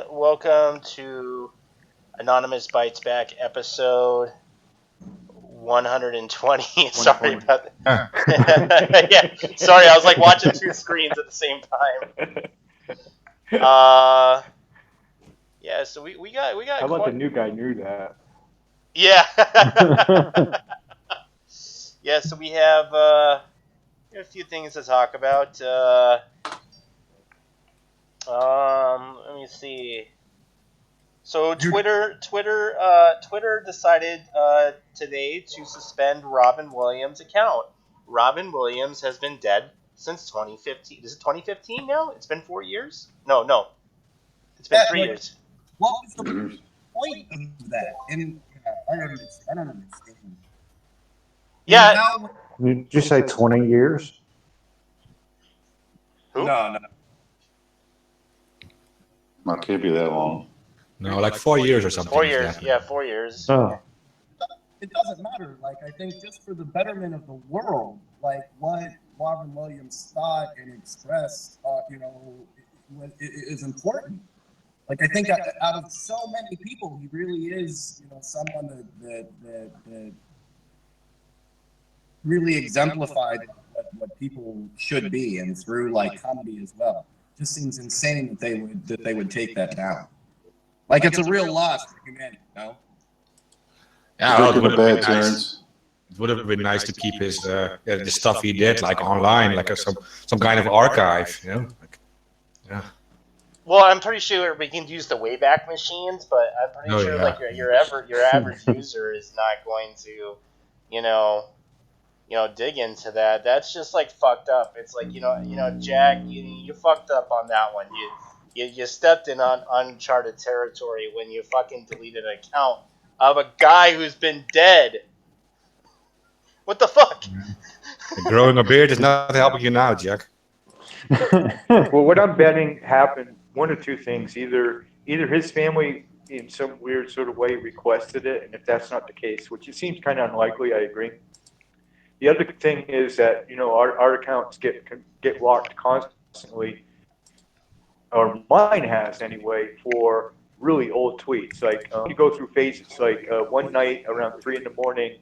Welcome to Anonymous Bites Back episode 120. Sorry about that. Yeah, sorry, I was like watching two screens at the same time. Yeah, so we got How about the new guy knew that? Yeah. Yeah, so we have a few things to talk about. Let me see. So Twitter decided today to suspend Robin Williams' account. Robin Williams has been dead since 2015. Is it 2015 now? It's been 4 years? No. It's been 3 years. What was the point of that? And I don't understand. Yeah. Did you say 20 years? Who? No. It can't be that long. No, like 4 years or something. 4 years. Yeah, 4 years. Oh. It doesn't matter. Like, I think just for the betterment of the world, like what Robin Williams thought and expressed, is important. Like, I think out of so many people, he really is, someone that really exemplified what people should be, and through like comedy as well. Just seems insane that they would take that down. Like, it's a real loss for humanity, no? Yeah, well, it would have been Terrence. It would have been nice to keep his the stuff he did like online, like some kind of archive, you know? Yeah. Well, I'm pretty sure we can use the Wayback Machines, but I'm pretty sure like your average user is not going to, dig into that. That's just like fucked up. It's like Jack, you fucked up on that one. You stepped in on uncharted territory when you fucking deleted an account of a guy who's been dead. What the fuck? Growing a beard is not helping you now, Jack. Well, what I'm betting happened, one of two things. Either his family in some weird sort of way requested it, and if that's not the case, which it seems kind of unlikely, I agree. The other thing is that, our accounts get locked constantly, or mine has anyway, for really old tweets. Like, you go through phases. Like, one night around 3 in the morning,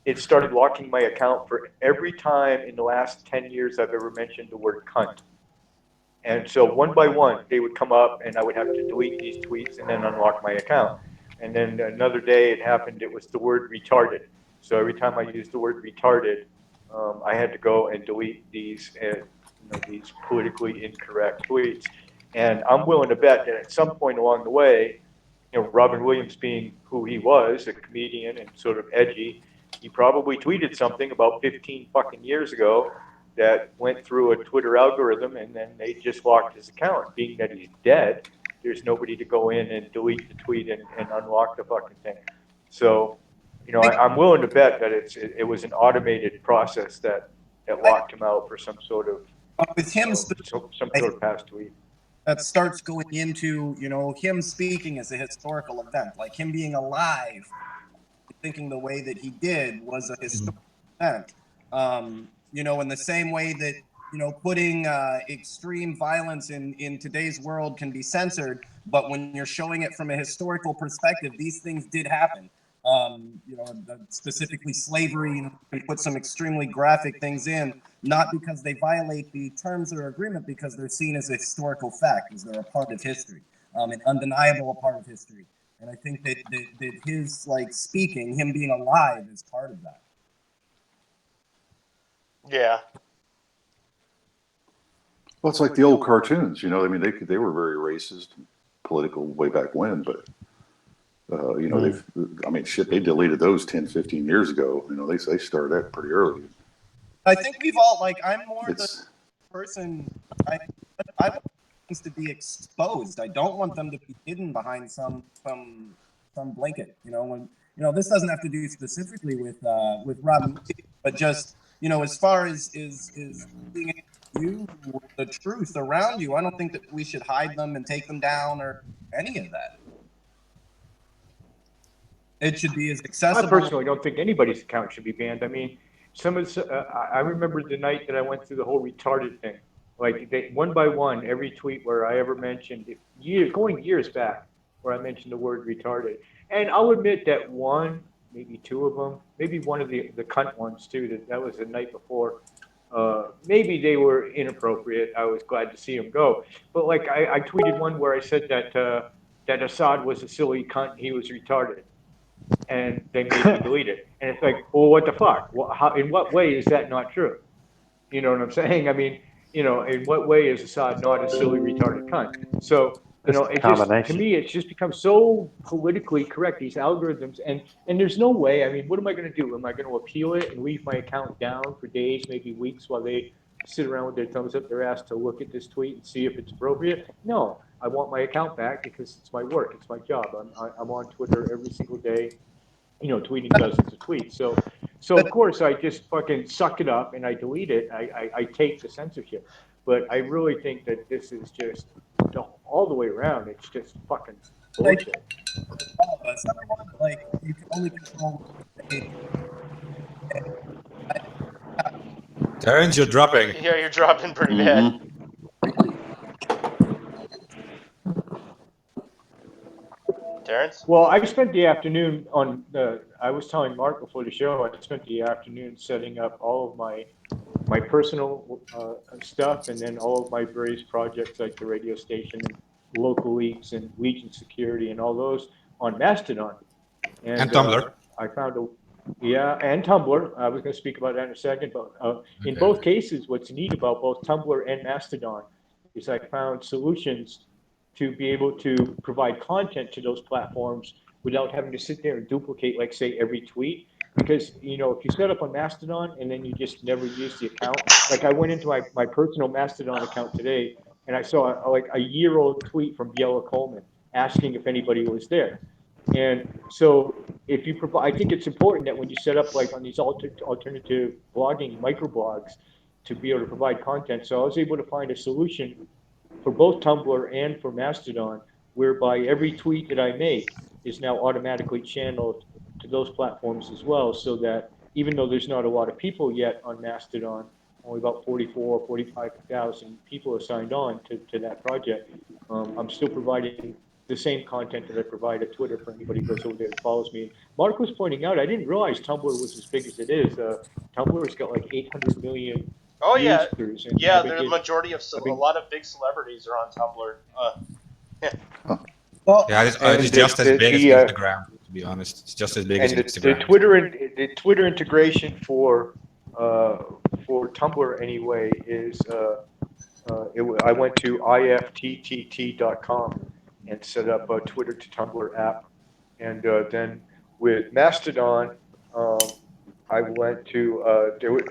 it started locking my account for every time in the last 10 years I've ever mentioned the word cunt. And so one by one, they would come up and I would have to delete these tweets and then unlock my account. And then another day it happened, it was the word retarded. So every time I used the word retarded, I had to go and delete these politically incorrect tweets. And I'm willing to bet that at some point along the way, Robin Williams being who he was, a comedian and sort of edgy, he probably tweeted something about 15 fucking years ago that went through a Twitter algorithm, and then they just locked his account. Being that he's dead, there's nobody to go in and delete the tweet and unlock the fucking thing. So, I'm willing to bet that it was an automated process that locked him out for some sort of with him some sort of past tweet. That starts going into him speaking as a historical event, like him being alive, thinking the way that he did was a historical event. In the same way that putting extreme violence in today's world can be censored, but when you're showing it from a historical perspective, these things did happen. Specifically slavery, you can put some extremely graphic things in, not because they violate the terms of their agreement, because they're seen as a historical fact, because they're a part of history, an undeniable part of history. And I think that his speaking, him being alive, is part of that. Yeah. Well, it's like the old cartoons, they were very racist, and political way back when, but they deleted those 10, 15 years ago. They started that pretty early. I think we've all I'm more the person. I want things to be exposed. I don't want them to be hidden behind some blanket. This doesn't have to do specifically with Robin, but just as far as being the truth around you, I don't think that we should hide them and take them down or any of that. It should be as accessible. I personally don't think anybody's account should be banned. I mean, I remember the night that I went through the whole retarded thing. Like one by one, every tweet where I ever mentioned, going years back, where I mentioned the word retarded. And I'll admit that one, maybe two of them, maybe one of the cunt ones too, that was the night before. Maybe they were inappropriate. I was glad to see them go. But like I tweeted one where I said that Assad was a silly cunt, he was retarded, and they made me delete it. And it's like, well, what the fuck? How, in what way is that not true? You know what I'm saying? I mean, in what way is Assad not a silly, retarded cunt? So, It's a it just, to combination. me, it's just become so politically correct, these algorithms. And there's no way, I mean, what am I going to do? Am I going to appeal it and leave my account down for days, maybe weeks, while they sit around with their thumbs up their ass to look at this tweet and see if it's appropriate? No, I want my account back because it's my work, it's my job. I'm on Twitter every single day, tweeting dozens of tweets. So of course I just fucking suck it up and I delete it. I take the censorship, but I really think that this is just all the way around. It's just fucking bullshit. All of us. Number one, like you can only control the page. Terrence, you're dropping. Yeah, you're dropping pretty bad. Terrence? Well, I spent the afternoon I was telling Mark before the show, I spent the afternoon setting up all of my personal stuff, and then all of my various projects like the radio station and local leaks and Legion Security and all those on Mastodon. And Tumblr. I found and Tumblr. I was going to speak about that in a second, but in both cases, what's neat about both Tumblr and Mastodon is I found solutions to be able to provide content to those platforms without having to sit there and duplicate, like, say, every tweet. Because, if you set up on Mastodon and then you just never use the account, like I went into my personal Mastodon account today and I saw a year-old tweet from Biella Coleman asking if anybody was there. And so if you provide, I think it's important that when you set up like on these alternative blogging microblogs to be able to provide content. So I was able to find a solution for both Tumblr and for Mastodon, whereby every tweet that I make is now automatically channeled to those platforms as well, so that even though there's not a lot of people yet on Mastodon, only about 44, 45,000 people are signed on to that project, I'm still providing the same content that I provide at Twitter for anybody who goes over there and follows me. Mark was pointing out, I didn't realize Tumblr was as big as it is. Tumblr's got like 800 million Oh yeah, users. And yeah. The majority of a lot of big celebrities are on Tumblr. Well, Yeah, it's just as big as Instagram. To be honest, it's just as big as Instagram. The Twitter integration for Tumblr anyway is I went to ifttt.com and set up a Twitter to Tumblr app, and then with Mastodon, I went to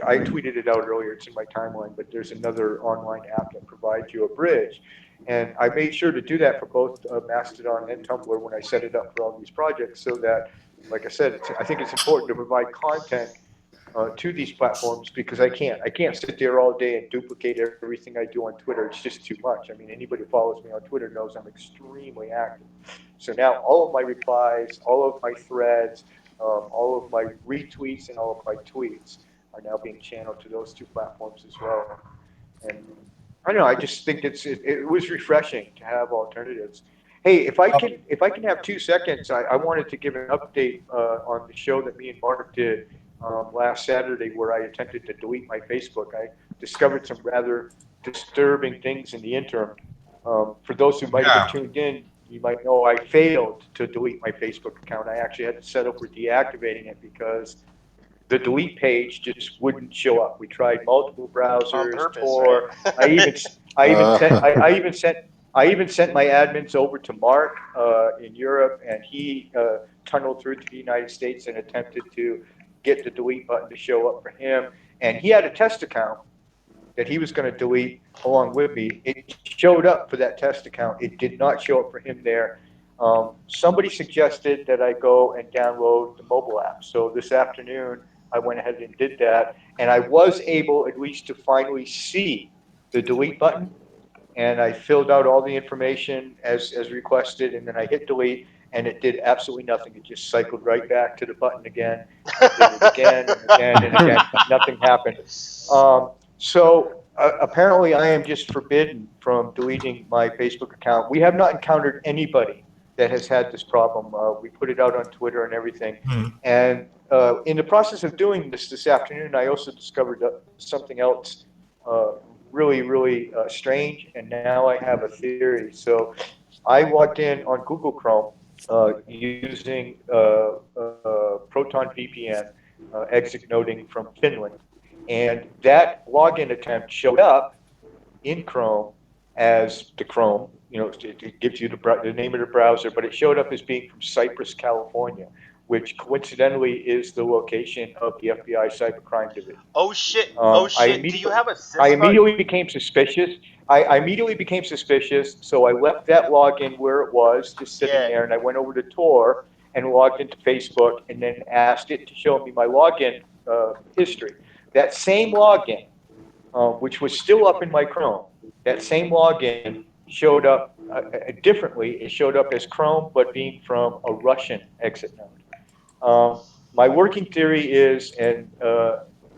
I tweeted it out earlier. It's in my timeline, but there's another online app that provides you a bridge, and I made sure to do that for both Mastodon and Tumblr when I set it up for all these projects, so that, like I said, I think it's important to provide content to these platforms, because I can't sit there all day and duplicate everything I do on Twitter. It's just too much. I mean, anybody who follows me on Twitter knows I'm extremely active. So now all of my replies, all of my threads, all of my retweets, and all of my tweets are now being channeled to those two platforms as well. And I don't know. I just think it was refreshing to have alternatives. Hey, if I can have 2 seconds, I wanted to give an update on the show that me and Mark did last Saturday, where I attempted to delete my Facebook. I discovered some rather disturbing things in the interim. For those who might have been tuned in, you might know I failed to delete my Facebook account. I actually had to settle for deactivating it because the delete page just wouldn't show up. We tried multiple browsers, On purpose, Tor. right? I even sent my admins over to Mark in Europe, and he tunneled through to the United States and attempted to get the delete button to show up for him. And he had a test account that he was going to delete along with me. It showed up for that test account. It did not show up for him there. Somebody suggested that I go and download the mobile app. So this afternoon, I went ahead and did that. And I was able at least to finally see the delete button. And I filled out all the information as requested, and then I hit delete, and it did absolutely nothing. It just cycled right back to the button again. I did it again and again and again. Nothing happened. So apparently I am just forbidden from deleting my Facebook account. We have not encountered anybody that has had this problem. We put it out on Twitter and everything. And in the process of doing this afternoon, I also discovered something else really strange. And now I have a theory. So I logged in on Google Chrome using Proton VPN, exit noting from Finland. And that login attempt showed up in Chrome as the Chrome. It gives you the name of the browser, but it showed up as being from Cypress, California, which coincidentally is the location of the FBI Cybercrime Division. Oh shit! Oh shit! Do you have a I CISPA? immediately became suspicious. I immediately became suspicious, so I left that login where it was, just sitting there, and I went over to Tor and logged into Facebook, and then asked it to show me my login history. That same login, which was still up in my Chrome, that same login showed up differently. It showed up as Chrome, but being from a Russian exit node. My working theory is, and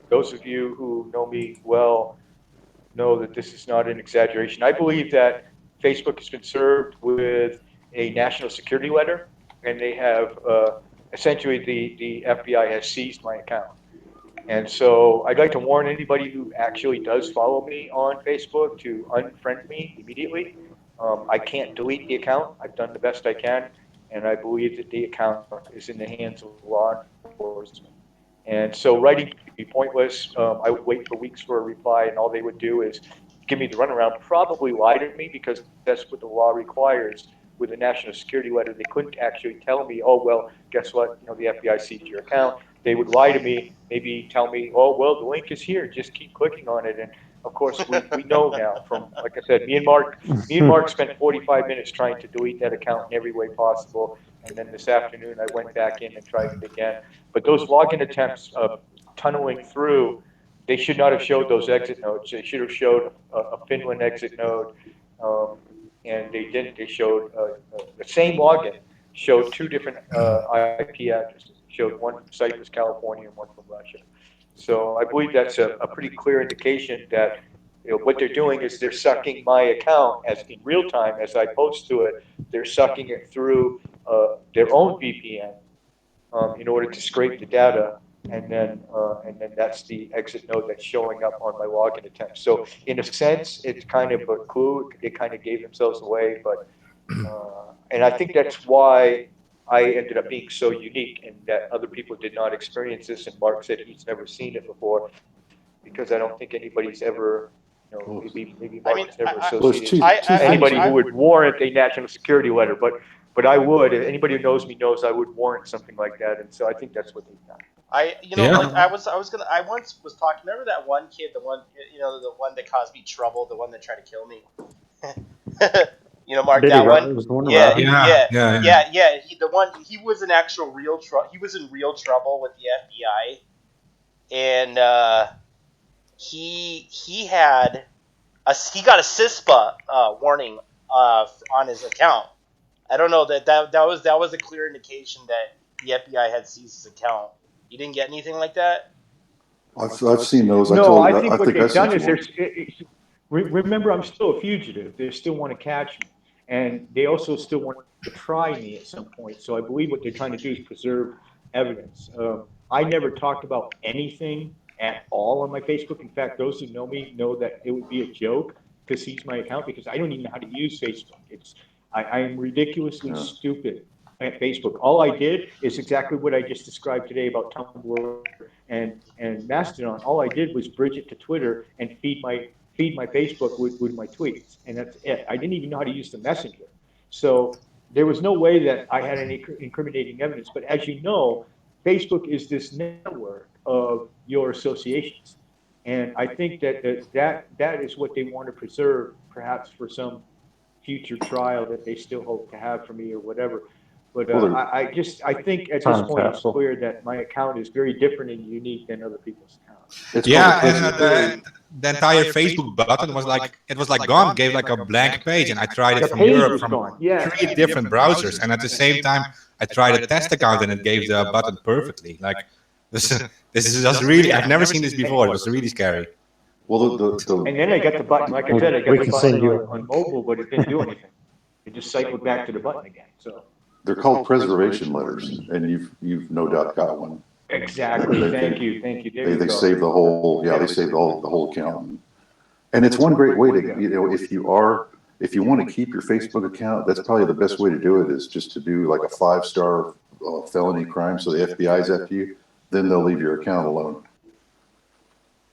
those of you who know me well know that this is not an exaggeration. I believe that Facebook has been served with a national security letter, and they have essentially the FBI has seized my account. And so I'd like to warn anybody who actually does follow me on Facebook to unfriend me immediately. I can't delete the account. I've done the best I can, and I believe that the account is in the hands of law enforcement. And so writing would be pointless. I would wait for weeks for a reply, and all they would do is give me the runaround, probably lie to me, because that's what the law requires. With a national security letter, they couldn't actually tell me, oh, well, guess what, the FBI seized your account. They would lie to me, maybe tell me, oh, well, the link is here, just keep clicking on it. And of course, we know now from, like I said, me and Mark spent 45 minutes trying to delete that account in every way possible. And then this afternoon, I went back in and tried it again. But those login attempts of tunneling through, they should not have showed those exit nodes. They should have showed a Finland exit node, and they didn't. They showed the same login showed two different IP addresses. It showed one from Cypress, California, and one from Russia. So I believe that's a pretty clear indication that what they're doing is they're sucking my account as in real time as I post to it. They're sucking it through their own VPN in order to scrape the data, and then that's the exit node that's showing up on my login attempt. So in a sense, it's kind of a clue. They kind of gave themselves away, but and I think that's why I ended up being so unique, and that other people did not experience this. And Mark said he's never seen it before, because I don't think anybody's ever, maybe Mark's never associated anybody who would warrant a national security letter, but I would. If anybody who knows me knows I would warrant something like that, and so I think that's what they've done. I once was talking. Remember that one kid, the one that caused me trouble, the one that tried to kill me. Mark, that one. Yeah. He was in actual real trouble. He was in real trouble with the FBI, and he got a CISPA warning on his account. I don't know that was a clear indication that the FBI had seized his account. You didn't get anything like that? I've seen those. No, I think what they've done is remember, I'm still a fugitive. They still want to catch me, and they also still want to try me at some point. So I believe what they're trying to do is preserve evidence. I never talked about anything at all on my Facebook. In fact, those who know me know that it would be a joke to seize my account, because I don't even know how to use Facebook. I am ridiculously stupid at Facebook. All I did is exactly what I just described today about Tumblr and Mastodon. All I did was bridge it to Twitter and feed my Facebook with my tweets, and that's it. I didn't even know how to use the Messenger. So there was no way that I had any incriminating evidence. But as you know, Facebook is this network of your associations, and I think that is what they want to preserve, perhaps for some future trial that they still hope to have for me or whatever. But I think at this point it's clear that my account is very different and unique than other people's accounts. And the entire Facebook button was like gone. It gave like a blank page, and I tried it from Europe from 3 different browsers, and at the same time I tried a test account and it gave the button perfectly. Like this is just really, I've never seen this before. It was really scary. Well, And then I got the button, like I said, I got We the can button send you on mobile, but it didn't do anything. It just cycled back to the button again, so. they're called preservation letters, and you've no doubt got one. Exactly, thank you, there you They go. save the whole, yeah, they saved the whole account. And it's one great way to, you know, if you want to keep your Facebook account, that's probably the best way to do it, is just to do like a 5-star felony crime, so the FBI's after you, then they'll leave your account alone.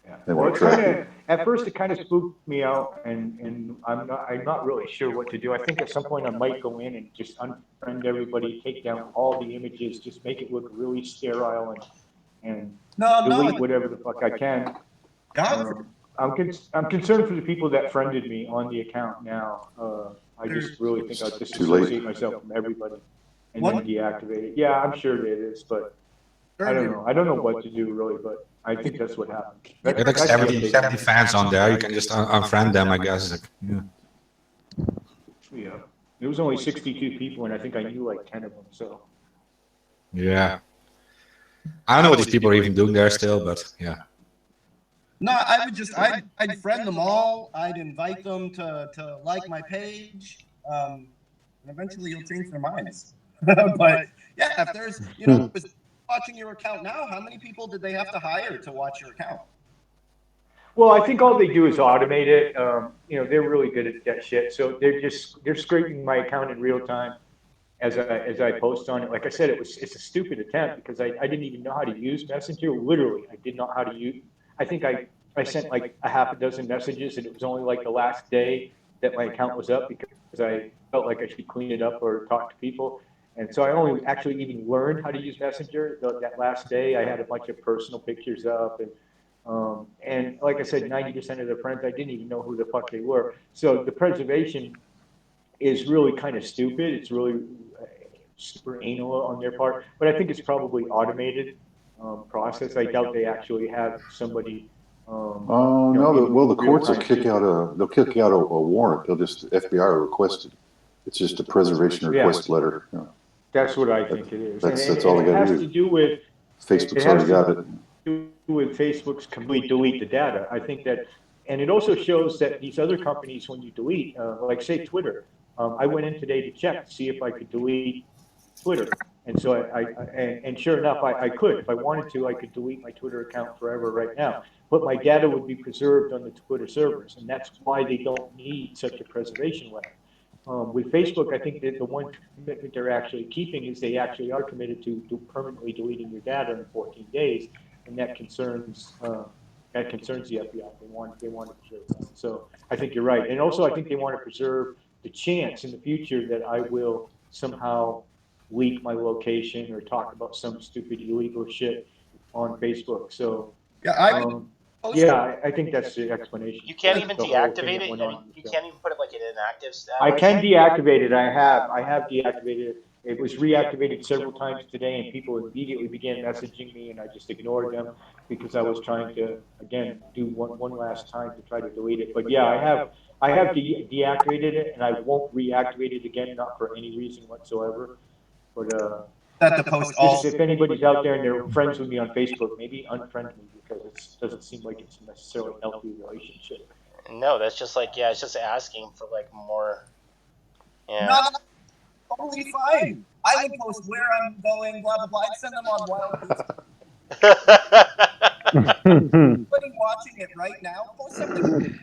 Yeah. They Well, won't it's track kind you. of, at first it kind of spooked me out, and I'm not really sure what to do. I think at some point I might go in and just unfriend everybody, take down all the images, just make it look really sterile, and delete whatever the fuck I can. I'm concerned for the people that friended me on the account now. I just really think I'll disassociate myself from everybody and then deactivate it. Yeah, I'm sure it is, but I don't know. I don't know what to do really, but I think that's what happened. There are like 70 fans on there. You can just unfriend them, I guess. Like, yeah. Yeah. There was only 62 people, and I think I knew like 10 of them, so. Yeah. I don't know what these people are even doing there still, but yeah. No, I would just, I'd friend them all. I'd invite them to like my page. And eventually you'll change their minds. But yeah, if there's, you know, watching your account now, how many people did they have to hire to watch your account? Well, I think all they do is automate it. You know, they're really good at that shit. So they're scraping my account in real time as I post on it. Like I said, it's a stupid attempt because I didn't even know how to use Messenger. Literally, I did not know how to use. I think I sent like a half a dozen messages, and it was only like the last day that my account was up because I felt like I should clean it up or talk to people. And so I only actually even learned how to use Messenger that last day. I had a bunch of personal pictures up, and like I said, 90% of the friends, I didn't even know who the fuck they were. So the preservation is really kind of stupid. It's really super anal on their part, but I think it's probably automated process. I doubt they actually have somebody. No, the courts will kick out a warrant. They'll just, FBI will request it. It's just a preservation request letter. You know. That's what I think it is. That's all they got to do. It has to do with Facebook's already got it. With Facebook's complete delete the data. I think that, and it also shows that these other companies, when you delete, like say Twitter, I went in today to check to see if I could delete Twitter, and so and sure enough, I could. If I wanted to, I could delete my Twitter account forever right now. But my data would be preserved on the Twitter servers, and that's why they don't need such a preservation letter. With Facebook, I think that the one commitment they're actually keeping is they actually are committed to permanently deleting your data in 14 days, and that concerns the FBI. They want to preserve that. So I think you're right, and also I think they want to preserve the chance in the future that I will somehow leak my location or talk about some stupid illegal shit on Facebook. So yeah, I think that's the explanation. You can't even deactivate it. I mean, you can't even put it like in inactive status. I can deactivate it. I have deactivated it. It was reactivated several times today, and people immediately began messaging me, and I just ignored them because I was trying to again do one last time to try to delete it. But yeah, I have deactivated it, and I won't reactivate it again, not for any reason whatsoever. But if anybody's out there and they're friends with me on Facebook, maybe unfriend me because it doesn't seem like it's necessarily a healthy relationship. No, that's just like, yeah, it's just asking for like more. Yeah. No, totally fine. I would post where I'm going, blah blah blah. I'd send them on wild beats. Anybody watching it right now, post something.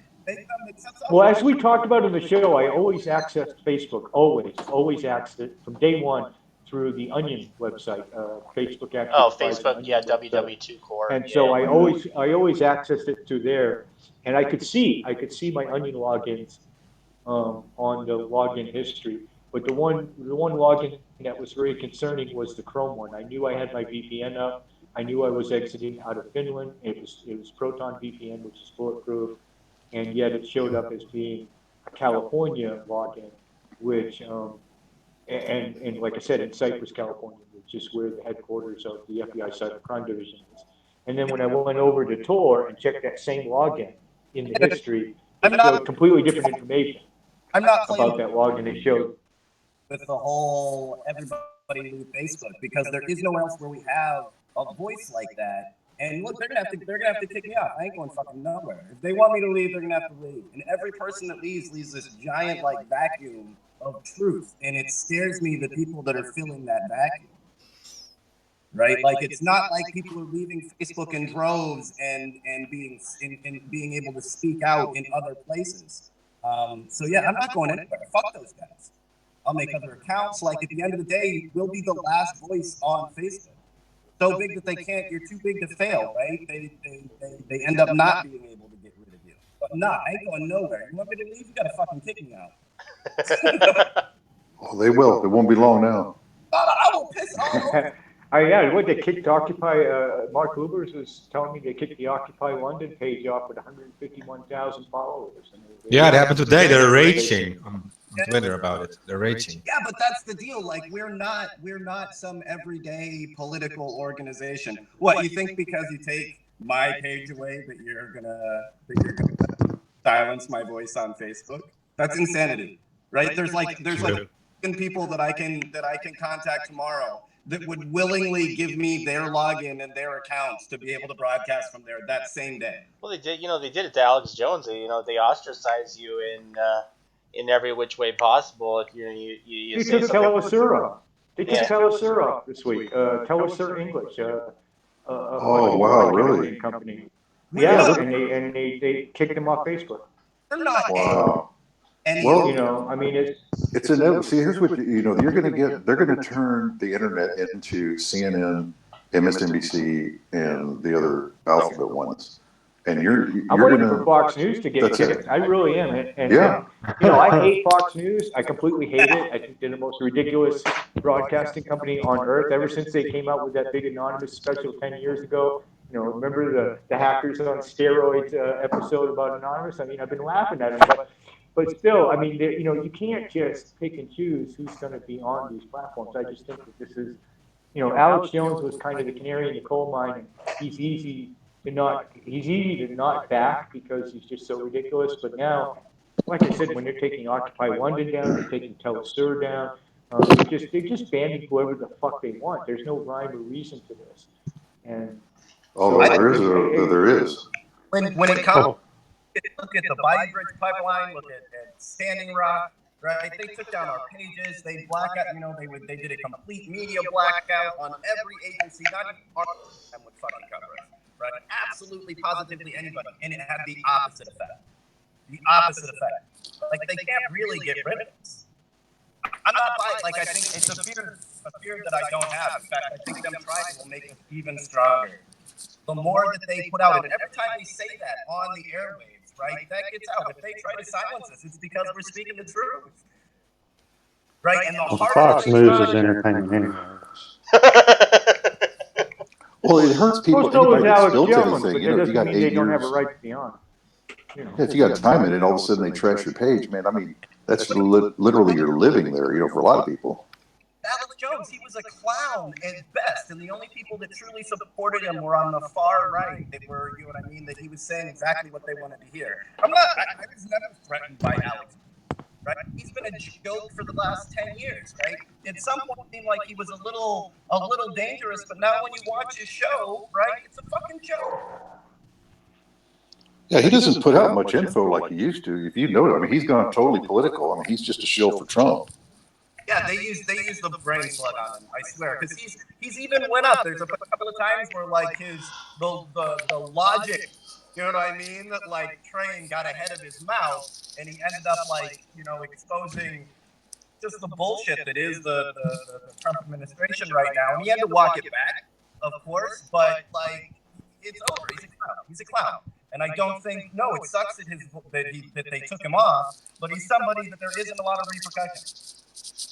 Well, as we talked about in the show, I always accessed Facebook, always accessed it from day one through the Onion website. Facebook actually. Oh, Facebook, yeah, WW2 Core. And so I always accessed it through there, and I could see my Onion logins on the login history. But the one login that was very concerning was the Chrome one. I knew I had my VPN up. I knew I was exiting out of Finland. It was Proton VPN, which is bulletproof, and yet it showed up as being a California login, which and like I said, in Cypress, California, which is where the headquarters of the FBI Cybercrime Division is. And then when I went over to Tor and checked that same login in the history, it showed completely different information about that login. It showed with the whole everybody leave Facebook because there is nowhere else where we have a voice like that. And look, they're gonna have to kick me out. I ain't going fucking nowhere. If they want me to leave, they're gonna have to leave. And every person that leaves this giant like vacuum of truth, and it scares me the people that are filling that vacuum. Right, like it's not like people are leaving Facebook in droves and being able to speak out in other places. So yeah, I'm not going anywhere. Fuck those guys. I'll make other accounts. Like at the end of the day, we'll be the last voice on Facebook. So big that they can't. You're too big to fail, right? They end up not being able to get rid of you. But nah, I ain't going nowhere. You want me to leave? You gotta fucking kick me out. Oh, they will. It won't be long now. I will piss all over. Yeah, what they kicked Occupy, Mark Lubbers was telling me they kicked the Occupy London page off with 151,000 followers. Yeah, it happened today. They're raging on Twitter about it. They're raging. Yeah, but that's the deal. Like we're not some everyday political organization. What, you think because you take my page away that you're gonna silence my voice on Facebook? That's insanity, right? There's like people that I can contact tomorrow that would willingly give me their login and their accounts to be able to broadcast from there that same day. Well, they did. They did it to Alex Jones. They ostracize you in every which way possible if you say took something. Telesur off. They took Telesur off this week. Telesur English. Oh wow, really? Company. Yeah, and they kicked them off Facebook. They're not. Wow. Well, I mean, it's inevitable. See, here's what you're going to get. They're going to turn the internet into CNN, MSNBC, and the other alphabet ones. And I'm waiting for Fox News to get kicked. I really am. And I hate Fox News. I completely hate it. I think they're the most ridiculous broadcasting company on earth. Ever since they came out with that big anonymous special 10 years ago. Remember the hackers on steroids episode about Anonymous? I mean, I've been laughing at them, but still, I mean, you can't just pick and choose who's going to be on these platforms. I just think that this is, Alex Jones was kind of the canary in the coal mine. He's easy to not back because he's just so ridiculous. But now, like I said, when they're taking Occupy London down, they're taking Telesur down. They're just banning whoever the fuck they want. There's no rhyme or reason to this. And there is. When it comes, look at the Biden Bridge pipeline. Look at Standing Rock. Right? They took down our pages. They they did a complete media blackout on every agency. Not even our them would fucking cover us. Right? Absolutely, positively anybody, and it had the opposite effect. The opposite effect. Like they can't really get rid of us. I'm not like I think it's a fear that I don't have. In fact, I think them trying will make us even stronger. The more that they put out, and every time they say that on the airwaves, right, that gets out. If they try to silence us, it's because we're speaking the truth, right? And the Fox News is entertaining anyway. Well, it hurts people. Anybody that spills anything, if you got 8 years, they don't have a years. right to be on. If you got time in it, all of a sudden they trash your page, man. I mean, that's literally your living there, for a lot of people. Alex Jones, he was a clown at best, and the only people that truly supported him were on the far right. That were, that he was saying exactly what they wanted to hear. I was never threatened by Alex. Right? He's been a joke for the last 10 years, right? At some point, it seemed like he was a little dangerous, but now when you watch his show, right, it's a fucking joke. Yeah, he doesn't put out much info like he used to. If you know, I mean, he's gone totally political. I mean, he's just a shill for Trump. Yeah, they use the brain slug on him, I swear, because he's even went up. There's a couple of times where like the logic, you know what I mean, that like train got ahead of his mouth, and he ended up like exposing just the bullshit that is the Trump administration right now, and he had to walk it back, of course, but like it's over. He's a clown. And I don't think it sucks that they took him off, but he's somebody that there isn't a lot of repercussions.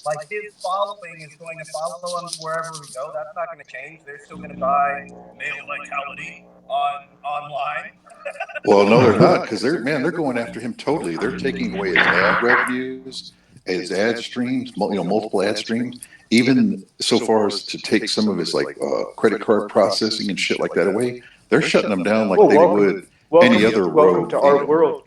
Like his following is going to follow him wherever we go. That's not going to change. They're still going to buy male vitality online. Well, no, they're not, because they're going after him totally. They're taking away his ad revenues, his ad streams, multiple ad streams, even so far as to take some of his like credit card processing and shit like that away. They're shutting them down like they would any other road. Welcome to our world.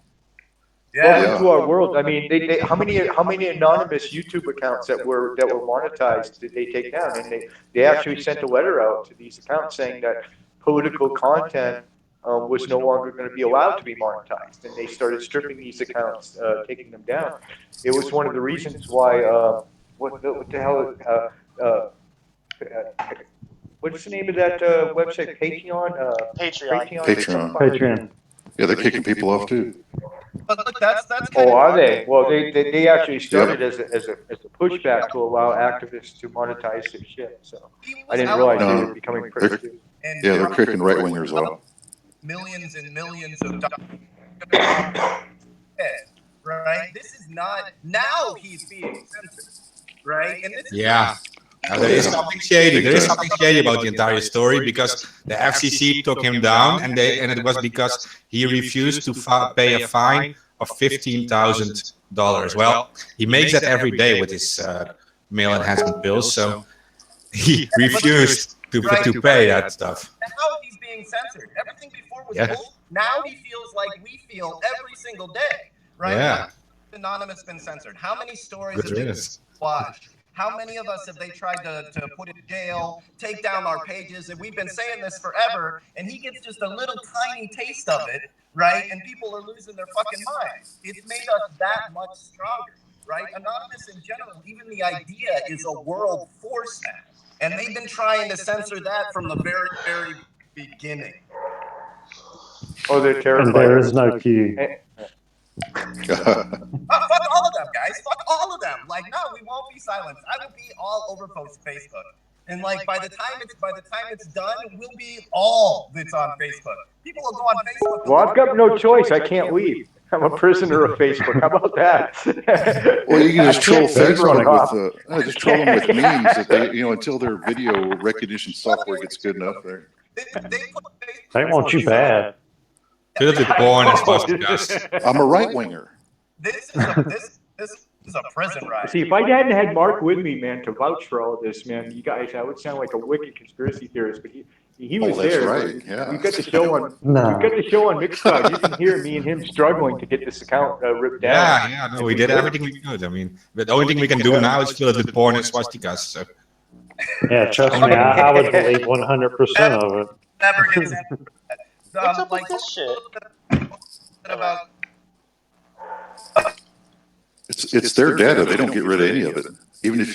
Welcome to our world. I mean, they how many anonymous YouTube accounts that were monetized did they take down? And they actually sent a letter out to these accounts saying that political content was no longer going to be allowed to be monetized, and they started stripping these accounts, taking them down. It was one of the reasons why. What the hell? What's the name of that website? Patreon. Patreon. Patreon. Yeah, they're kicking people off too. But look, that's kind Oh, of are they? Well, they actually started Yep. as a pushback to allow activists to monetize their shit. So he was I didn't out realize there they No. were becoming persecutors. and Yeah, they're kicking right wingers off. millions and millions of dollars. Right? This is not now he's being censored, right? And this Yeah. Now, Oh, there is yeah. something shady. Big There is time. something shady about the entire story because the FCC took him down, and it was because he refused to pay a fine of $15,000. Well, he makes that every day with his male enhancement pills, so he refused to pay that stuff. now he's being censored. Everything before was Yes. bull. Now he feels like we feel every single day, right? Yeah. Anonymous been censored. How many stories Good have they riddance. watched? How many of us have they tried to put in jail, take down our pages? And we've been saying this forever, and he gets just a little tiny taste of it, right? And people are losing their fucking minds. It's made us that much stronger, right? Anonymous in general, even the idea is a world force now. And they've been trying to censor that from the very, very beginning. Oh, they're And terrified. there is no Q. Fuck all of them, guys. Fuck all of them. Like, no, we won't be silenced. I will be all over Facebook. And like by the time it's done, we'll be all that's on Facebook. People will go on Facebook. Well, I've got no choice. I can't leave. I'm a prisoner of Facebook. How about that? Well, you can just troll Facebook off. with just troll them with memes that they, until their video recognition software gets good enough. There. They want you bad. Fill it with porn and swastikas. I'm a right winger. This is a prison ride. See, if I hadn't had Mark with me, man, to vouch for all of this, man, you guys, I would sound like a wicked conspiracy theorist. But he was that's there. right. Yeah. We got the show on. No. We got the show on Mixcloud. You can hear me and him struggling to get this account ripped down. Yeah, no, we did everything we could. I mean, but the only thing we can do now is fill it with porn and swastikas. So. Yeah, trust me, I would believe 100% of it. Never gets What's up with this shit? About It's their data. They don't get rid of any of it. Even if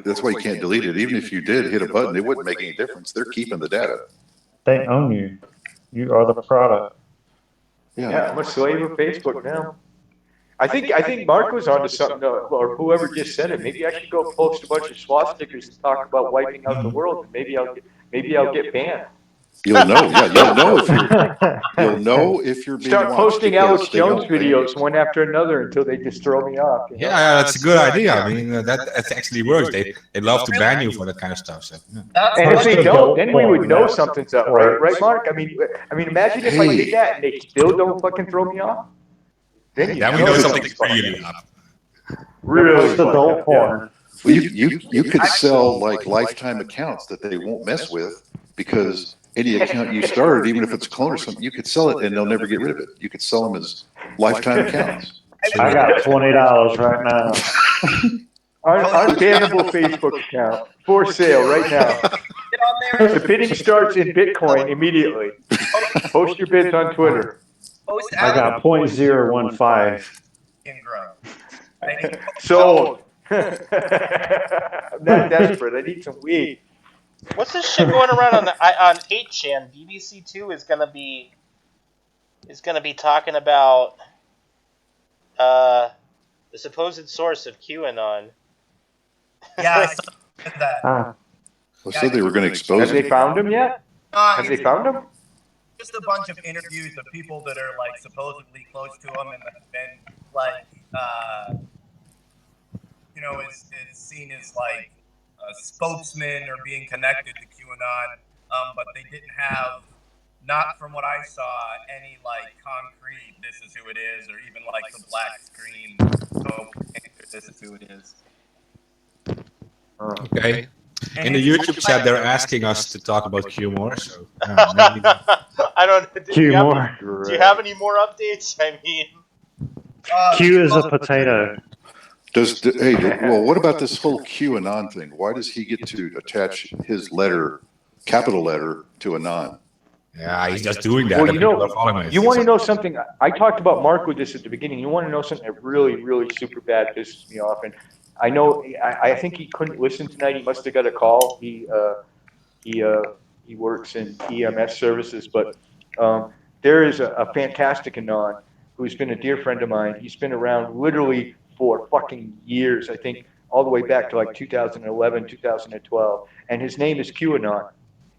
that's why you can't delete it. Even if you did hit a button, it wouldn't make any difference. They're keeping the data. They own you. You are the product. Yeah, I'm a slave of Facebook now. I think Mark was onto something, or whoever just said it. Maybe I should go post a bunch of swastikas and talk about wiping out the world. And maybe I'll get banned. You'll know. Yeah, you'll know if you're being Start watched posting because Alex they Jones don't ban videos one after another until they just throw me off. You know? Yeah, that's a good idea. I mean, that actually works. They love to ban you for that kind of stuff. So, yeah. And if they don't, then we would know something's up, right, Mark? I mean, imagine if I did that and they still don't fucking throw me off. Then we know something's really up. Really, adult porn. Well, you could sell like lifetime accounts that they won't mess with because any account you started, even if it's a clone or something, you could sell it and they'll never get rid of it. You could sell them as lifetime accounts. I got $20 right now. Unbannable Facebook account for sale right now. get on there. The bidding starts in Bitcoin immediately. Post your bids on Twitter. Post I got 0.015. ingrown. Sold. I'm not desperate. I need some weed. What's this shit going around on 8chan? BBC Two is gonna be talking about the supposed source of QAnon. Yeah, I saw that. Well, said they were going to expose Have they it. found him yet? Have they found him? Just a bunch of interviews of people that are like supposedly close to him and have been like, is seen as like a spokesman or being connected to QAnon, but they didn't have, not from what I saw, any like concrete "this is who it is" or even like the black screen "this is who it is." Okay. In the YouTube chat, they're asking us to talk about Q more. So maybe. I don't. Q more. Do you have any more updates? I mean, Q is a potato. Well, what about this whole QAnon thing? Why does he get to attach his letter, capital letter, to Anon? Yeah, he's just doing that. Well, and you people know, are following it. you want to know something? I talked about Mark with this at the beginning. You want to know something that really, really super bad pisses me off? And I know, I think he couldn't listen tonight. He must have got a call. He works in EMS services, but there is a fantastic Anon who's been a dear friend of mine. He's been around literally for fucking years, I think all the way back to like 2011, 2012. And his name is QAnon.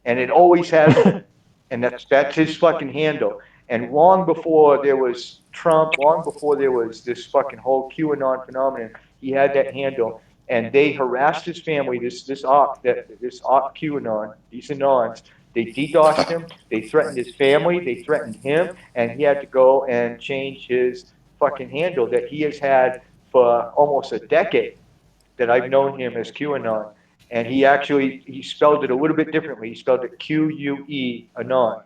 And it always has been. And that's his fucking handle. And long before there was Trump, long before there was this fucking whole QAnon phenomenon, he had that handle. And they harassed his family, this QAnon, these Anons. They DDoSed him, they threatened his family, they threatened him, and he had to go and change his fucking handle that he has had for almost a decade that I've known him as QAnon. And he spelled it a little bit differently. He spelled it QUE Anon.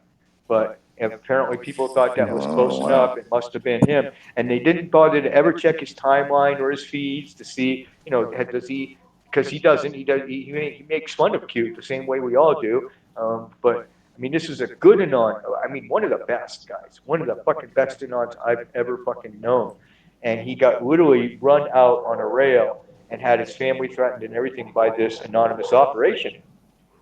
But apparently people thought that was close enough. It must have been him. And they didn't bother to ever check his timeline or his feeds to see, does he, because he doesn't, he makes fun of Q the same way we all do. But I mean, this is a good Anon. I mean, one of the best guys, one of the fucking best Anons I've ever fucking known. And he got literally run out on a rail and had his family threatened and everything by this anonymous operation.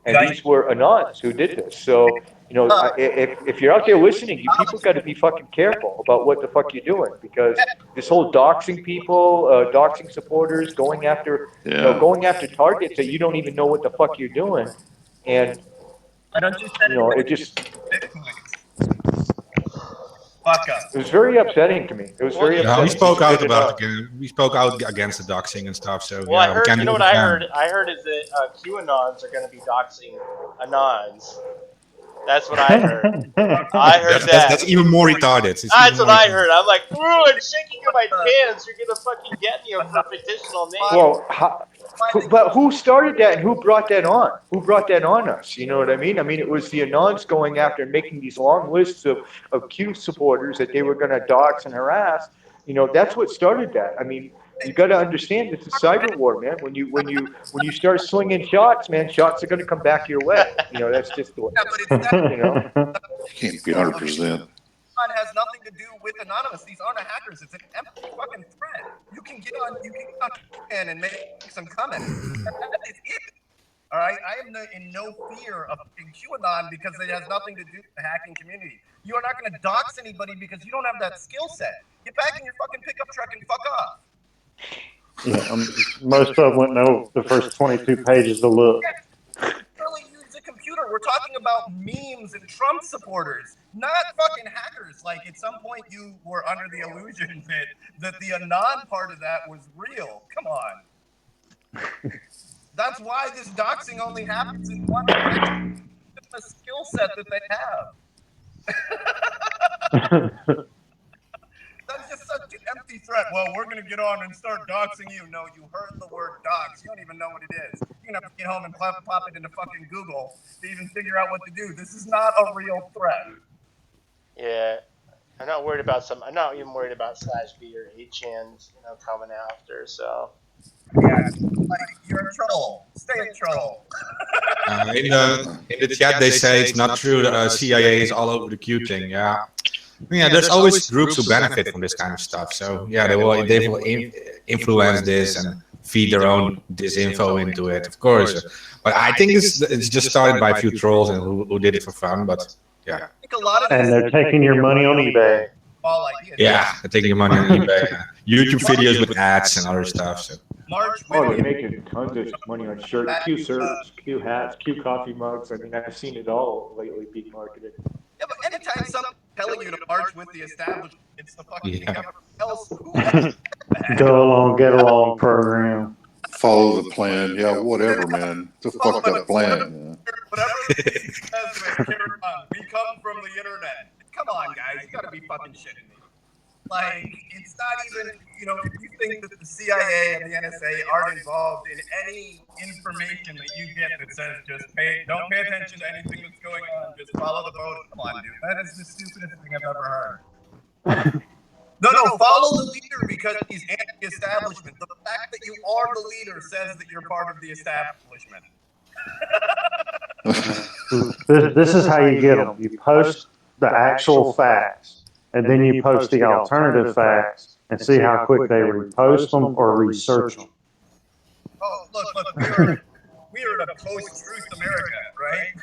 And these were Anons who did this. So, if you're out there listening, you people got to be fucking careful about what the fuck you're doing, because this whole doxing people, doxing supporters, going after targets that you don't even know what the fuck you're doing, and it just. It was very upsetting to me. It was very upsetting. We spoke out against the doxing and stuff. So well, I heard. we You know what I heard? I heard is that QAnons are going to be doxing Anons. That's what I heard. I heard that's even more retarded. That's what I heard. I'm like, ooh, I'm shaking in my pants. You're gonna fucking get me for a fictional name. Well, but who started that and who brought that on? Who brought that on us? You know what I mean? I mean, it was the Anons going after and making these long lists of Q supporters that they were going to dox and harass. That's what started that. I mean, you got to understand it's a cyber war, man. When you start slinging shots, man, shots are going to come back your way. That's just the way. You can't be 100%. Has nothing to do with Anonymous. These aren't hackers. It's an empty fucking thread. You can get on and make some comments. That is it. All right. I am in no fear of QAnon because it has nothing to do with the hacking community. You are not going to dox anybody because you don't have that skill set. Get back in your fucking pickup truck and fuck off. Yeah, most of them wouldn't know the first 22 pages to look. Really use a computer. We're talking about memes and Trump supporters, not fucking hackers. Like, at some point you were under the illusion that the Anon part of that was real. Come on. That's why this doxing only happens in one direction. It's a skill set that they have. That's just such an empty threat. Well, we're going to get on and start doxing you. No, you heard the word dox. You don't even know what it is. You're going to have to get home and pop it into fucking Google to even figure out what to do. This is not a real threat. Yeah. I'm not worried about I'm not even worried about /B or 8chans, coming after, so. Yeah, like, you're a troll. Stay a troll. In the chat, they say it's not true that CIA is all over the Q thing. Yeah. There's always groups who benefit from this kind of stuff. So they will influence this and feed their own disinfo into it, of course. But I think it's just started by a few trolls and who did it for fun. But yeah. And they're taking your money on eBay. Yeah, they're taking your money on eBay. YouTube videos with ads and other stuff. So. They're making tons of money on shirts, Q shirts, Q hats, Q coffee mugs. I mean, I've seen it all lately being marketed. Yeah, but anytime someone's telling you to march with the establishment, it's the fucking government else. Go along, get along program. Follow the plan. Yeah, whatever, man. It's a fucked up plan. Whatever it says, we come from the internet. Come on, guys. You gotta be fucking shitting me. Like, it's not even, if you think that the CIA and the NSA aren't involved in any information that you get that says don't pay attention to anything that's going on, just follow the boat. Come on, dude. That is the stupidest thing I've ever heard. No, follow the leader because he's anti-establishment. The fact that you are the leader says that you're part of the establishment. This is how you get them. You post the actual facts, and then you post the alternative facts, and see how quick they repost them or research them. Oh, look, we're in a post-truth America, right?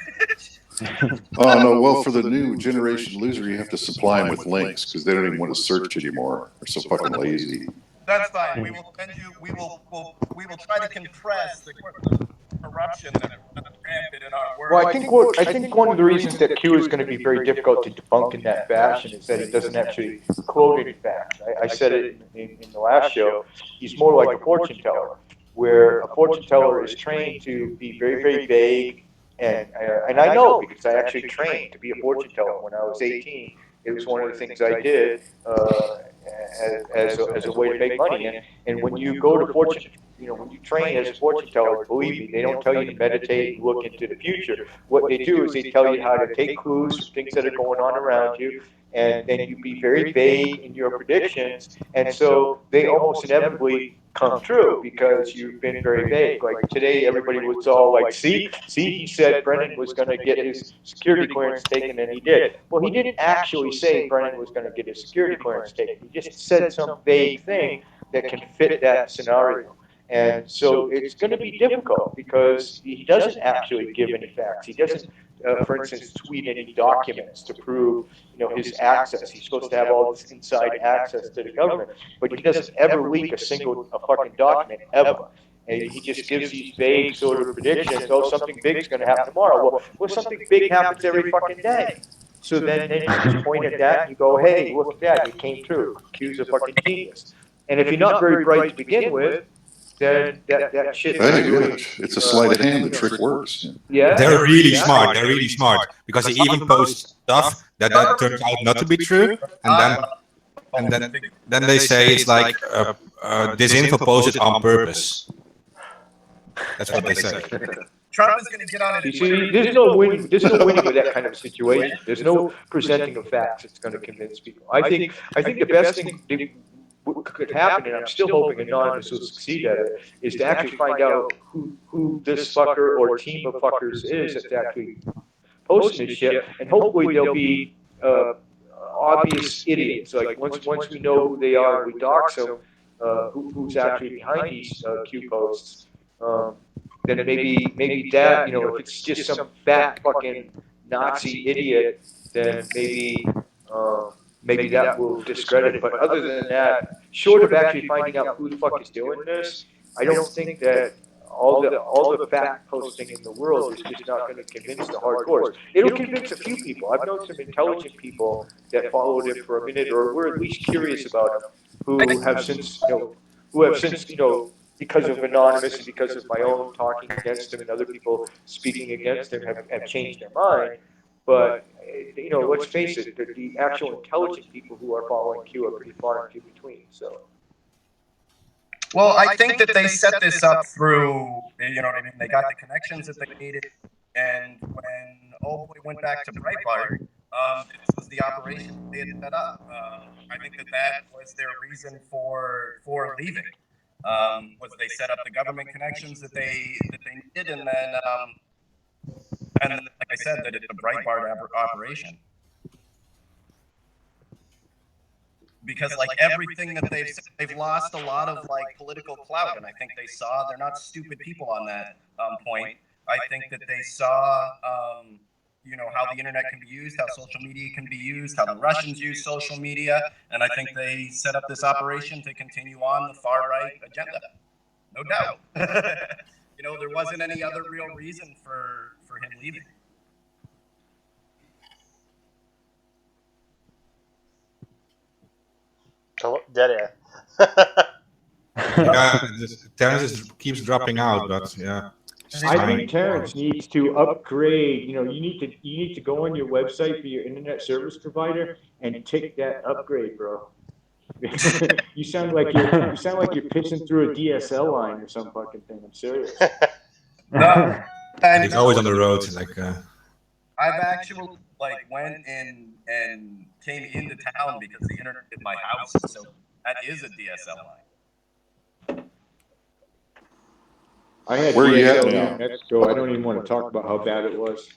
Oh, no, well, for the new generation loser, you have to supply them with links because they don't even want to search anymore. They're so fucking lazy. That's fine. We will send you. We will try to compress the corruption that runs rampant in our world. Well, I think one of the reasons that Q is going to be very difficult to debunk in that fashion is that he doesn't actually quote any facts. I said it in the last show. He's more like a fortune teller, where a fortune teller is trained to be very, very vague. And I know because I actually trained to be a fortune teller when I was 18. It was one of the things I did as a way to make money. And when you go to fortune, when you train as a fortune teller, believe me, they don't tell you to meditate and look into the future. What they do is they tell you how to take clues from things that are going on around you, and then you be very vague in your predictions. And so they almost inevitably come true because you've been very vague. Like today, everybody was all like, see, he said Brennan was going to get his security clearance taken, and he did. Well, he didn't actually say Brennan was going to get his security clearance taken. He just said some vague thing that can fit that scenario. And so it's going to be difficult because he doesn't actually give any facts. He doesn't, for instance, tweet any documents to prove, his access. He's supposed to have all this inside access to the government, but he doesn't ever leak a fucking document ever. And he just gives these vague sort of predictions. Oh, something big's going to happen tomorrow. Well, something big happens every fucking day. So then you just point at that and you go, hey, look at that. It came true. Q's a fucking genius. And if you're not very bright to begin with, then that shit. Hey, yeah, it's a sleight of hand. The trick works. Yeah, They're really smart. They're really smart because they even post stuff that turns out not to be true, and then they say it's like this info posted on purpose. That's what they say. Trump is going to get on it. You see, there's no winning with that kind of situation. There's no presenting of facts that's going to convince people. I think the best thing that could happen, and I'm still hoping Anonymous will succeed at it, is to actually find out who this fucker or team of fuckers is that's actually posting this shit, and hopefully they'll be obvious idiots. Like once we know who they are, we dox them, who's actually behind these Q posts. Then maybe that, if it's just some fat fucking Nazi idiot, then maybe that will discredit it. But other than that, short of actually finding out who the fuck is doing this, I don't think that all the fact posting in the world is just not going to convince the hardcores. It'll convince a few people. I've known some intelligent people that followed him for a minute, or were at least curious about him, who have since, because of Anonymous and because of my own talking against him and other people speaking against him have changed their mind. But, let's face it, the actual intelligent people who are following Q are pretty far and few between. So. Well, I think that they set this up through, you know what I mean? They got the connections that they needed. And when Old Boy went back to Breitbart, this was the operation they had set up. I think that was their reason for leaving. Was they set up the government connections that they needed, and then like I said, that it's a Breitbart operation. Because like everything that they've lost a lot of like political clout, and I think they saw they're not stupid people on that point. I think that they saw how the internet can be used, how social media can be used, how the Russians use social media, and I think they set up this operation to continue on the far right agenda. No doubt. There wasn't any other real reason for him leaving. Oh, dead air. Yeah, Terrence just keeps dropping out, but yeah. I think Terrence needs to upgrade. You need to go on your website for your internet service provider and take that upgrade, bro. you sound like you're pitching through a DSL line or some fucking thing. I'm serious. No, He's always on the road. Like I've actually went in and came into town because the internet in my house, so that is a DSL line. I had Where are you DSL at in now? Mexico. I don't even want to talk about how bad it was.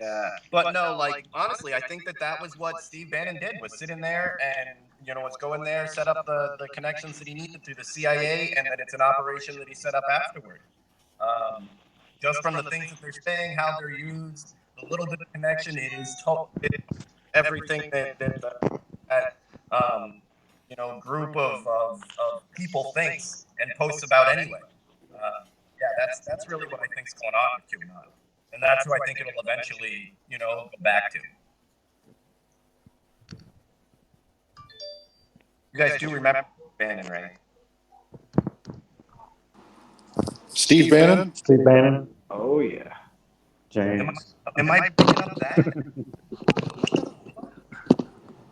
Yeah, but no, like honestly, I think that was what Steve Bannon did, was sit in there and was go in there, set up the connections that he needed through the CIA, and that it's an operation that he set up afterward. Just from the things that they're saying, how they're used, the little bit of connection, it is everything that group of people thinks and posts about anyway. Yeah, that's really what I think's going on with QAnon. And that's who I think it'll eventually, go back to. You guys do remember Bannon, right? Steve Bannon? Steve Bannon, Oh, yeah. James. Am I picking up that?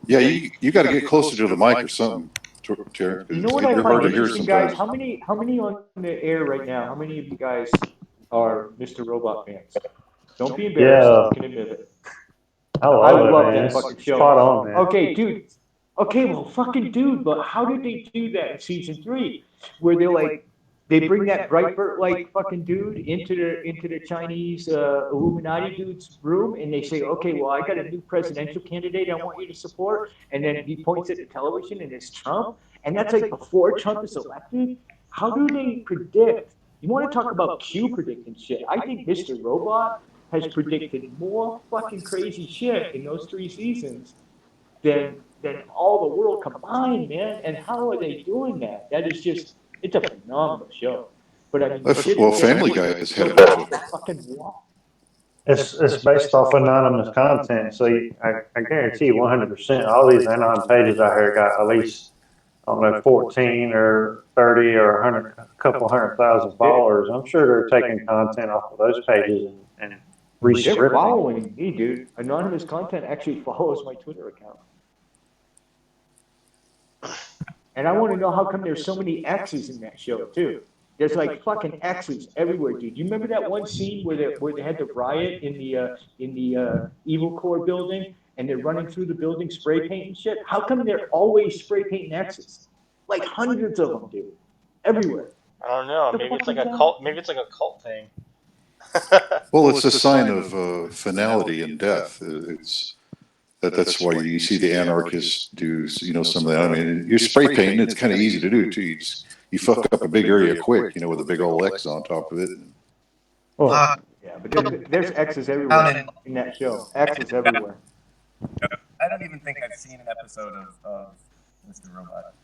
Yeah, you got to get closer to the mic or something, Terrence. You know what I You're find hard to hear interesting, guys? sometimes. How many on the air right now? How many of you guys are Mr. Robot fans? Don't be embarrassed. Yeah. You can admit it. I love it, love man. that It's fucking show. spot on, man. Okay, dude. Okay, well, fucking dude. But how did they do that in season 3, where they're like, they bring that Breitbart like fucking dude into the Chinese Illuminati dude's room, and they say, okay, well, I got a new presidential candidate I want you to support, and then he points at the television and it's Trump, and that's like before Trump is elected. How do they predict? You want to talk about Q predicting shit? I think Mr. Robot has predicted more fucking crazy shit in those 3 seasons than all the world combined, man. And how are they doing that? That is just, it's a phenomenal show. But I mean, Well, Family Guy has had a bunch of fucking wall. It's based off anonymous content, so I guarantee you 100% all these anon pages out here got at least, I don't know, 14 or 30 or 100, a couple 100,000 followers. I'm sure they're taking content off of those pages and They're rescripting. following me, dude. Anonymous content actually follows my Twitter account. And I want to know how come there's so many X's in that show too. There's like fucking X's everywhere, dude. You remember that one scene where they had the riot in the Evil Core building, and they're running through the building spray painting shit? How come they're always spray painting X's? Like hundreds of them, dude. Everywhere. I don't know. Maybe it's like a cult. Maybe it's like a cult thing. Well, it's a sign of finality and death. That's why you see the anarchists do some of that. I mean, you're spray painting. It's kind of easy to do too. You fuck up a big area quick, with a big old X on top of it. Well, Yeah, but there's X's everywhere in that show. X's everywhere. I don't even think I've seen an episode of Mr. Robot.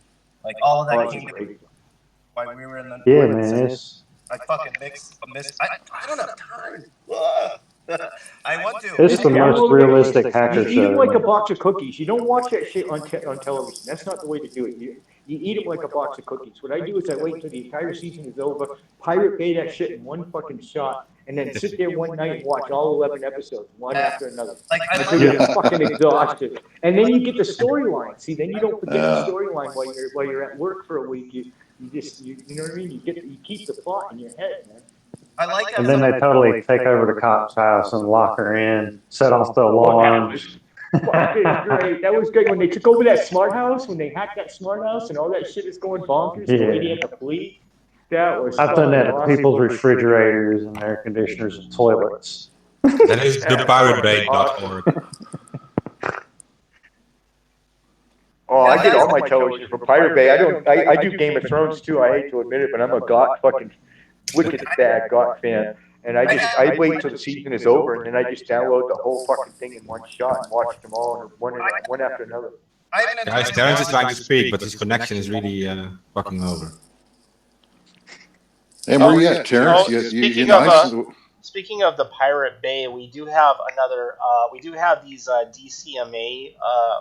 Like all of that Oh, came that's to great. while we were in the. yeah, man, it's I fucking missed. I don't have time. I want to. it's the most realistic hacker You eat them show. like a box of cookies. You don't watch that shit on television. That's not the way to do it. You eat them like a box of cookies. What I do is I wait until the entire season is over, Pirate Bay that shit in one fucking shot, and then sit there one night and watch all 11 episodes, one after another. Like I Until like you're fucking exhausted. And then you get the storyline. See, then you don't forget the storyline while you're at work for a week. You know what I mean? You keep the plot in your head, man. I like And then they totally take over the cop's house and lock her in, set off the alarm. Fucking great. That was great when they took over that smart house, when they hacked that smart house and all that shit is going bonkers. The lady had to flee. That was. I've done that to people's refrigerators and air conditioners and toilets. That is thepiratebay.org. Oh, I did all my television for Pirate Bay. I do Game of Thrones too. I hate to admit it, but I'm a fucking wicked bad GOT fan. And I wait till the season is over, and then I just download the whole fucking thing in one shot and watch them all one after another. Guys, Terrence is trying to speak, but his connection is really fucking over. And where you at, Terrence? Speaking of the Pirate Bay, we do have another. We do have these DCMA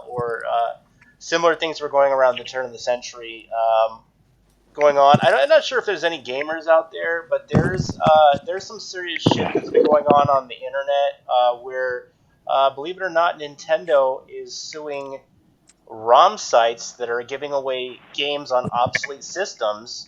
or similar things were going around the turn of the century. Going on. I'm not sure if there's any gamers out there, but there's some serious shit that's been going on the internet where, believe it or not, Nintendo is suing ROM sites that are giving away games on obsolete systems,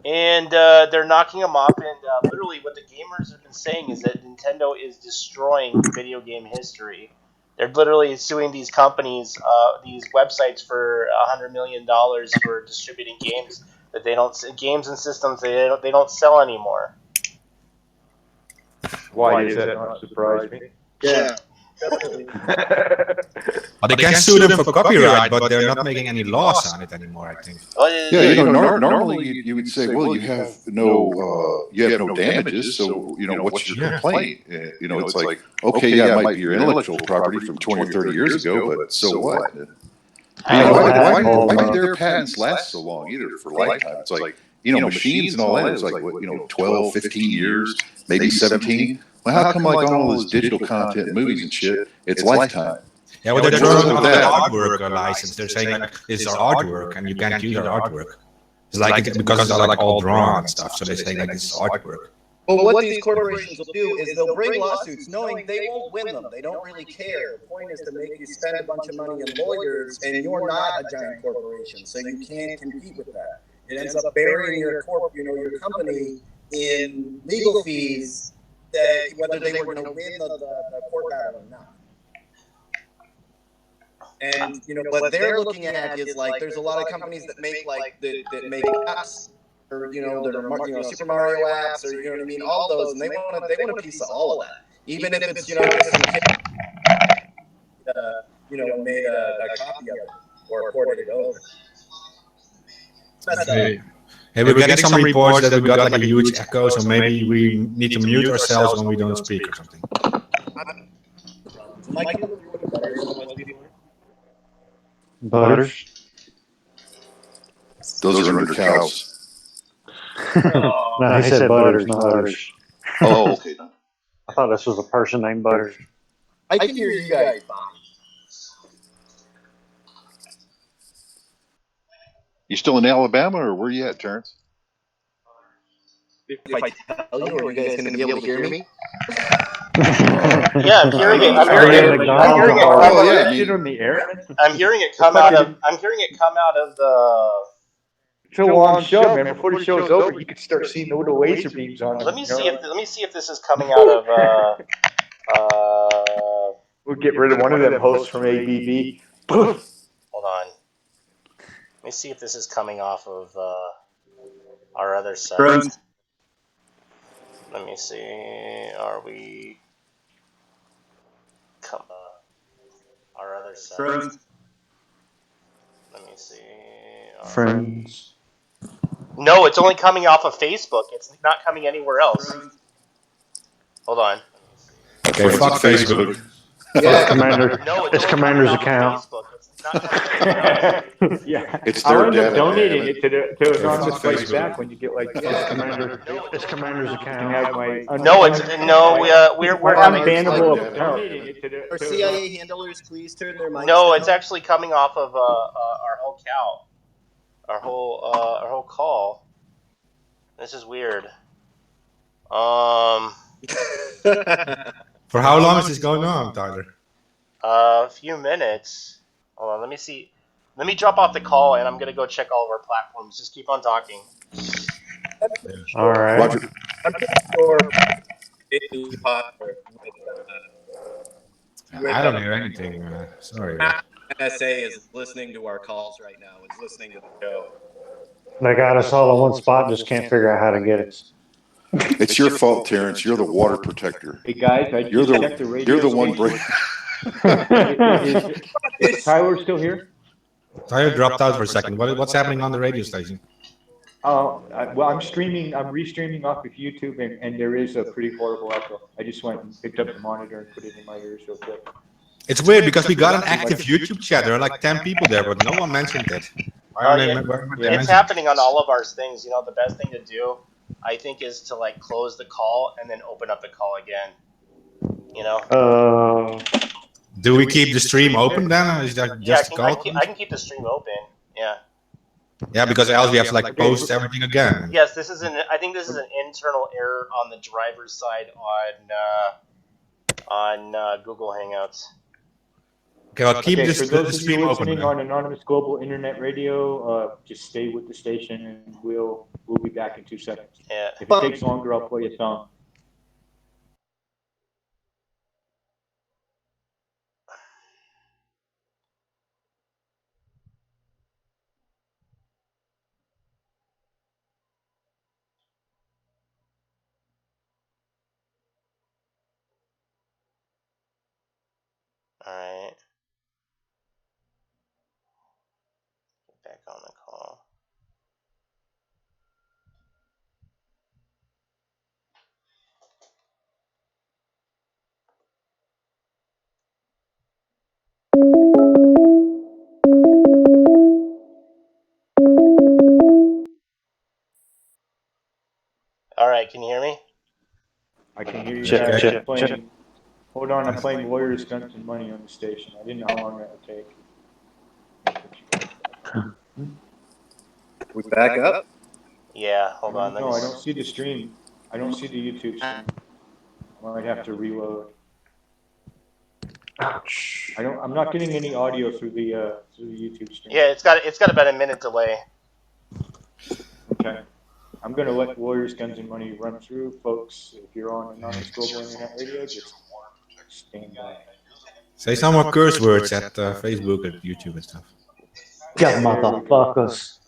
and they're knocking them off. And literally, what the gamers have been saying is that Nintendo is destroying video game history. They're literally suing these companies, these websites for $100 million for distributing games that games and systems they don't sell anymore. Why does that not surprise me? Yeah, definitely. But they can sue them for copyright, but they're not making any laws on it anymore, I think. Yeah, normally you would say, well, you have no damages, so what's your complaint? It's like, okay, yeah, it might be your intellectual property from 20 or 30 years ago, but so what? Why do their patents last so long either for lifetime? It's like, machines and all that, it's like, 12, 15 years, maybe 17. Well, how come like all this digital content, movies and shit, it's lifetime? Yeah, well, they're throwing out that artwork license. They're saying like, this is our artwork, and you can't use our artwork. It's like because it's like all drawn and stuff. So they say like, this is artwork. Well, what these corporations will do is they'll bring lawsuits knowing they won't win them. They don't really care. The point is to make you spend a bunch of money on lawyers, and you're not a giant corporation, so you can't compete with that. It ends up burying your your company in legal fees, that whether they were going to win the court battle or not. And what they're looking at is like there's a lot of companies that make that make apps, or that are Super Mario apps, or what I mean, all those, and they want a piece of all of that, even if it's just some kid made a copy of it or ported it over. Hey, we're getting some reports that we got like a huge echo, so maybe we need to mute ourselves when we don't speak or something. Butters. Those are under cows. No, he said Butters, not Utters. Oh, okay. I thought this was a person named Butters. I can hear you guys fine. You still in Alabama, or where you at, Terrence? If I tell you, are you guys going to be able to hear me? Yeah, I'm hearing it. I'm hearing it come out of the. It's a long show, man. Before the show's over, you could start seeing the little laser beams on them. Let me see if this is coming out of. We'll get rid of one of them hosts from ABB. Hold on. Let me see if this is coming off of our other site. Let me see. Are we? Our other site. Let me see. Friends. No, it's only coming off of Facebook. It's not coming anywhere else. Hold on. Okay, fuck Facebook. Yeah. Commander. No, it's Commander's account. It's not coming anywhere else. Yeah, It's I'll their end up data. donating it to anonymous fuck fight Facebook. back when you get like Commander. It's Commander's account. Can have my We're having. unbannable account. Our CIA handlers, please turn their mics No, down. it's actually coming off of our whole our whole call. This is weird. For how long is this going on, Tyler? A few minutes. Hold on, let me see. Let me drop off the call, and I'm gonna go check all of our platforms. Just keep on talking. All right. Roger. I'm pretty sure it's popular I don't hear anything. Sorry. NSA is listening to our calls right now. Is listening to the show. They got us all in one spot, just can't figure out how to get us. It's your fault, Terrence. You're the water protector. Hey guys, I You're just checked the radio. you're the one break. Is Tyler still here? Tyler dropped out for a second. What's happening on the radio station? Well, I'm restreaming off of YouTube, and there is a pretty horrible echo. I just went and picked up the monitor and put it in my ears real quick. It's weird because we got an active YouTube chat. There are like 10 people there, but no one mentioned it. It's happening on all of our things. The best thing to do, I think, is to like close the call and then open up the call again. Do we keep the stream open then? Or is that just call? I can keep the stream open. Yeah. Yeah, because else we have to like post everything again. Yes, I think this is an internal error on the driver's side on Google Hangouts. Okay, well, keep for the those of stream you open. listening on Anonymous Global Internet Radio, just stay with the station, and we'll be back in 2 seconds. Yeah. If it takes longer, I'll play a song. Alright. Get back on the call. Alright, can you hear me? I can hear you Check, guys check, playing. check. Hold on, I'm playing Lawyers, Guns, and Money on the station. I didn't know how long that would take. We back up? Yeah, hold on. No, I don't see the stream. I don't see the YouTube stream. I might have to reload. Ouch. I'm not getting any audio through the YouTube stream. Yeah, it's got about a minute delay. Okay. I'm gonna let Lawyers, Guns, and Money run through, folks. If you're on Anonymous Global Internet Radio, just stand by. Say some more curse words at Facebook and YouTube and stuff. Yeah, motherfuckers.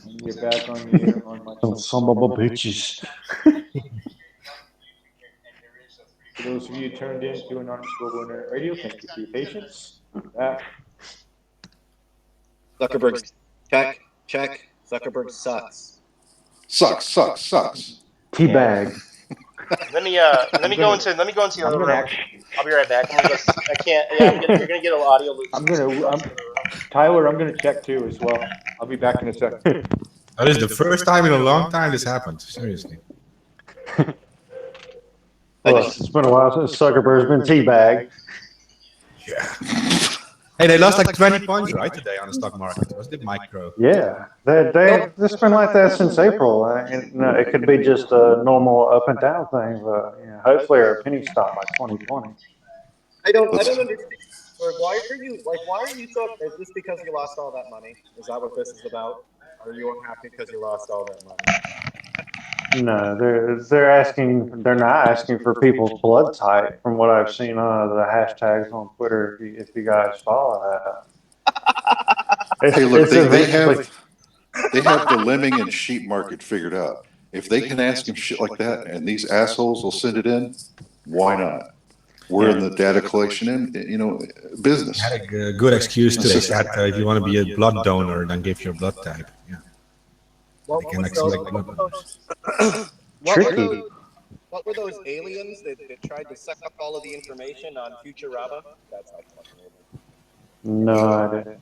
And we're back on the air on my Some of the bitches. For those of you tuned in to Anonymous Global Internet Radio, thank you for your patience. Back. Zuckerberg, check. Zuckerberg sucks. Sucks. Teabag. Let me go into the other room. I'll be right back. I can't. Yeah, you're gonna get an audio loop. Tyler, I'm gonna check too as well. I'll be back in a second. That is the first time in a long time this happened. Seriously. Well, it's been a while since Zuckerberg's been teabagged. Yeah. Hey, they lost like 20 points right today on the stock market. Was it micro? Yeah, it's been like that since April. And it could be just a normal up and down thing, but hopefully our penny stock by 2020. I don't understand. Why are you so? Is this because you lost all that money? Is that what this is about? Are you unhappy because you lost all that money? No, they're not asking for people's blood type from what I've seen on the hashtags on Twitter. If you guys follow that. Hey, look, they have the lemming and sheep market figured out. If they can ask them shit like that, and these assholes will send it in, why not? We're in the data collection and business. I had a good excuse today. Said if you want to be a blood donor, then give your blood type. Yeah. What They can select blood donors. Tricky. What were those aliens that tried to suck up all of the information on Futurama? That's not fucking No idea.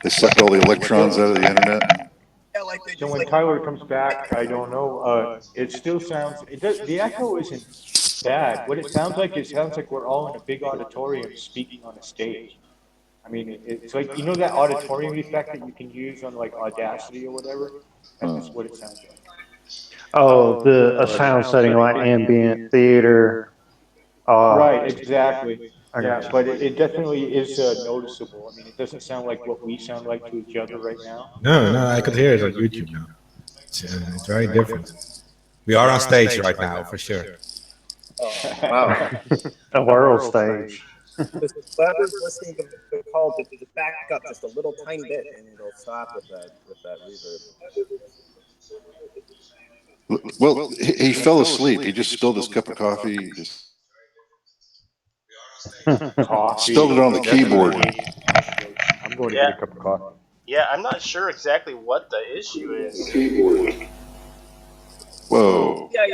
They sucked all the electrons out of the internet. Yeah, like they So when Tyler comes back, I don't know. It still sounds. The echo isn't bad. What it sounds like we're all in a big auditorium speaking on a stage. I mean, it's like that auditorium effect that you can use on like Audacity or whatever. That's what it sounds like. Oh, a sound setting like ambient theater. Right, exactly. I Yeah, got you. but it definitely is noticeable. I mean, it doesn't sound like what we sound like to each other right now. No, I could hear it on YouTube now. It's very different. We are on stage right now, for sure. Wow. A world stage. Whoever's listening to the call, just back up just a little tiny bit, and it'll stop with that reverb. Well, he fell asleep. He just spilled his cup of coffee. Just Coffee. spilled it on the keyboard. I'm going to get a cup of coffee. Yeah, I'm not sure exactly what the issue is. Whoa. Yeah.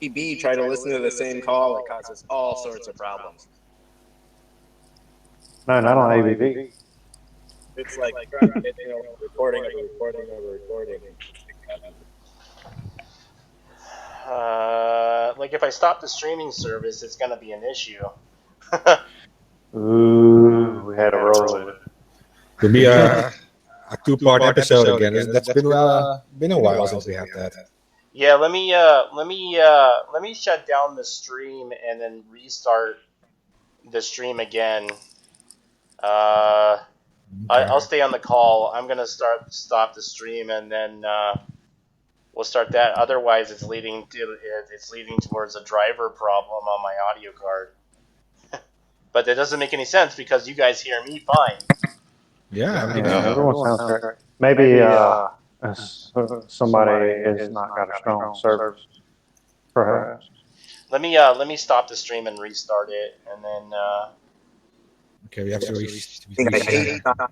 ABB try to listen to the same call, it causes all sorts of problems. No, not on ABB. It's like trying to get recording. Like if I stop the streaming service, it's gonna be an issue. Ooh, we had a roll with it. Could be a two-part episode again. That's been a while since we had that. Yeah, let me shut down the stream and then restart the stream again. I'll stay on the call. I'm gonna stop the stream and then we'll start that. Otherwise, it's leading towards a driver problem on my audio card. But that doesn't make any sense because you guys hear me fine. Yeah, everyone sounds great. Maybe somebody has not got a strong service, perhaps. Let me stop the stream and restart it, and then. Okay, we have to restart.